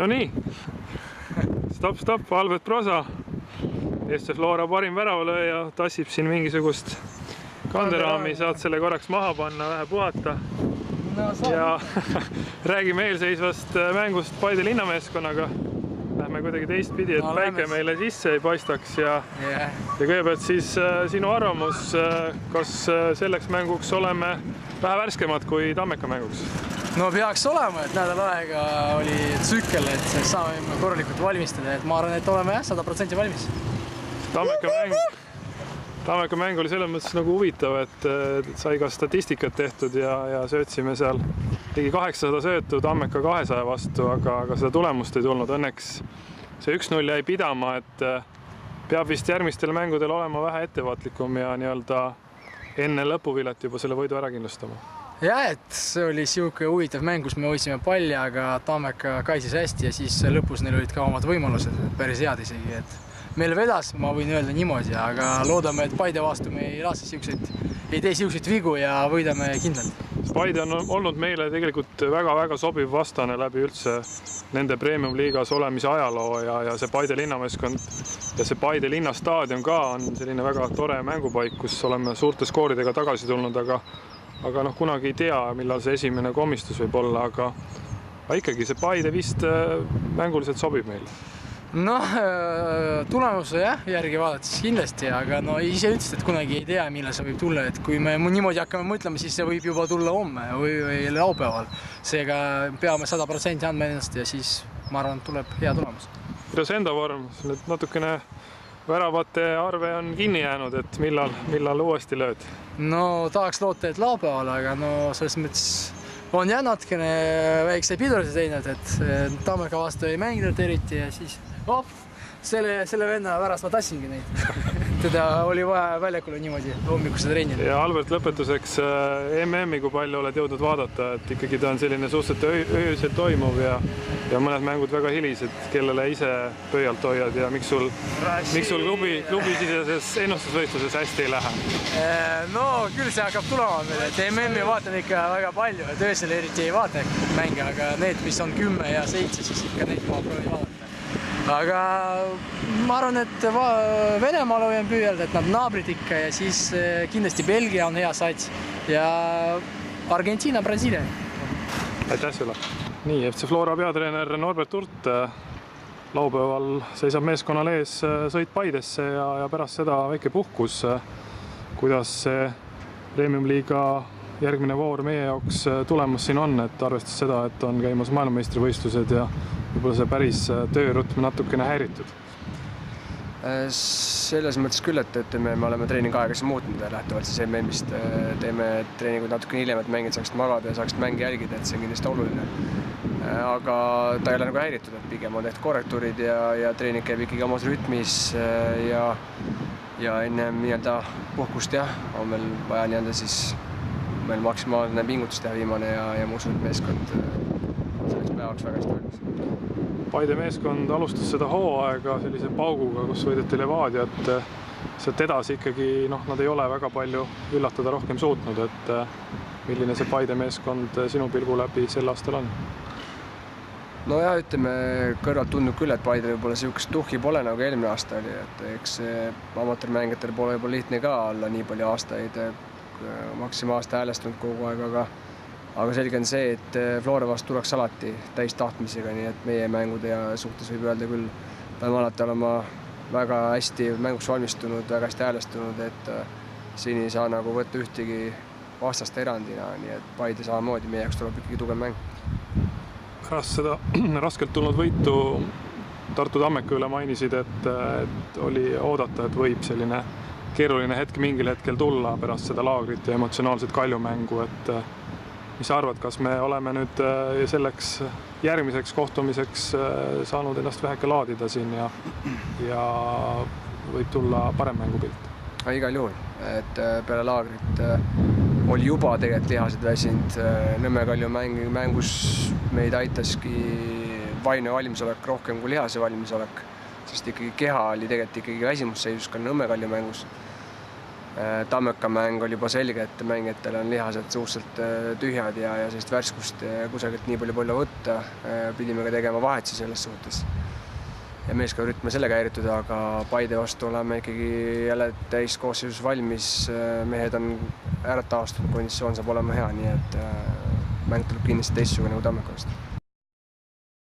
No nii, stopp, Albert Prosa, FC Flora parim väravalööja, tassib siin mingisugust kanderaami, saad selle korraks maha panna, vähe puhata. Ja räägime eelseisvast mängust Paide linnameeskonnaga. Lähme kuidagi teistpidi, et päike meile sisse ei paistaks ja kõigepealt siis sinu arvamus, kas selleks mänguks oleme vähe värskemad kui Tammeka mänguks? No peaks olema, et nädal aega oli tsükkel, et saame korralikult valmistada, et ma arvan, et oleme 100% valmis. Tammeka mäng oli selles mõttes nagu huvitav, et sai ka statistikat tehtud ja söötsime seal ligi 800 söötu Tammeka 200 vastu, aga seda tulemust ei tulnud. Õnneks see 1-0 jäi pidama, et peab vist järgmistel mängudel olema vähe ettevaatlikum ja nii-öelda enne lõpuvilet juba selle võidu ära kindlustama. Ja, et see oli siuke huvitav mäng, kus me hoidsime palli, aga Tammeka kaisis hästi ja siis lõpus neil olid ka omad võimalused, päris head isegi, et meil vedas, ma võin öelda niimoodi, aga loodame, et Paide vastu me ei tee siukseid vigu ja võidame kindlalt. Paide on olnud meile tegelikult väga-väga sobiv vastane läbi üldse nende premium-liigas olemise ajaloo ja see Paide linnameeskond ja see Paide linnastaadion ka on selline väga tore mängupaik, kus oleme suurte skooridega tagasi tulnud, aga kunagi ei tea, millal see esimene komistus võib olla, aga ikkagi see Paide vist mänguliselt sobib meile. Tulemuse järgi vaadates kindlasti, aga ise ütlesid, et kunagi ei tea, millal see võib tulla, et kui me niimoodi hakkame mõtlema, siis see võib juba tulla homme või laupäeval. Seega peame 100% andma ennast ja siis ma arvan, tuleb hea tulemus. Kuidas enda vorm? Natukene väravate arve on kinni jäänud, et millal uuesti lööd? Tahaks loota, et laupäeval, aga selles mõttes on natukene väikse piduruse teinud, et Tammeka vastu ei mänginud eriti ja siis selle venna pärast ma tassingi neid. Teda oli vaja väljakule niimoodi hommikuse trennida. Ja Albert, lõpetuseks MM-i kui palju oled jõudnud vaadata, et ikkagi ta on selline suhteliselt öösel toimuv ja mõned mängud väga hilised, kellele ise pöialt hoiad ja miks sul klubisiseses ennustusvõistluses hästi ei lähe? Küll see hakkab tulema meil, et MM-i vaatan ikka väga palju, et öösel eriti ei vaata mänge, aga need, mis on 10 ja 7, siis ikka neid ma proovin vaadata. Aga ma arvan, et Venemaal hoian püüelda, et nad naabrid ikka ja siis kindlasti Belgia on hea sats ja Argentiina, Brasiilia. Aitäh sulle! Nii, FC Flora peatreener Norbert Urt laupäeval seisab meeskonnal ees sõit Paidesse ja pärast seda väike puhkus. Kuidas see Premium-liiga järgmine voor meie jaoks tulemus siin on, et arvestades seda, et on käimas maailmameistrivõistlused ja võib-olla see päris töörütm natukene häiritud? Selles mõttes küll, et me oleme treeningi aegasi muutnud ja lähtuvalt siis MM-ist teeme treeninguid natuke hiljem, et mängid saaksid magada ja saaksid mängi jälgida, et see on kindlasti oluline. Aga ta ei ole nagu häiritud, et pigem on tehtud korrektuurid ja treening käib ikkagi omas rütmis ja enne puhkust on meil vaja siis meil maksimaalne pingutus teha viimane ja ma usun, et meeskond selleks päevaks väga hästi valmis. Paide meeskond alustas seda hooaega sellise pauguga, kus võideti Levadiat. Sealt edasi ikkagi nad ei ole väga palju üllatada rohkem suutnud, et milline see Paide meeskond sinu pilgu läbi sel aastal on? Ütleme, kõrvalt tundub küll, et Paide võib-olla siukest tuhki pole nagu eelmine aasta oli, et eks amatöörmängijatel pole võib-olla lihtne ka olla nii palju aastaid maksimaalselt häälestunud kogu aeg, aga selge on see, et Flora vastu tuleks alati täis tahtmisega, nii et meie mängude suhtes võib öelda küll, peame alati olema väga hästi mänguks valmistunud, väga hästi häälestunud, et siin ei saa nagu võtta ühtegi vastast erandina, nii et Paide samamoodi, meie jaoks tuleb ikkagi tugev mäng. Pärast seda raskelt tulnud võitu Tartu Tammeka üle mainisid, et oli oodata, et võib selline keeruline hetk mingil hetkel tulla pärast seda laagrit ja emotsionaalset kaljumängu, et mis sa arvad, kas me oleme nüüd selleks järgmiseks kohtumiseks saanud ennast väheke laadida siin ja võib tulla parem mängupilt? Igal juhul, et peale laagrit oli juba tegelikult lihased väsinud Nõmme Kalju mängus meid aitaski vaimne valmisolek rohkem kui lihase valmisolek, sest ikkagi keha oli tegelikult ikkagi väsimusseisus ka Nõmme Kalju mängus. Tammeka mäng oli juba selge, et mängijatel on lihased suhteliselt tühjad ja sellist värskust kusagilt nii palju võtta. Pidime ka tegema vahetsi selles suhtes. Ja meeskonna rütme sellega häiritud, aga Paide vastu oleme ikkagi jälle täiskoosseisus valmis. Mehed on ära taastunud, konditsioon saab olema hea, nii et mäng tuleb kindlasti teistsugune kui Tammeka vastu.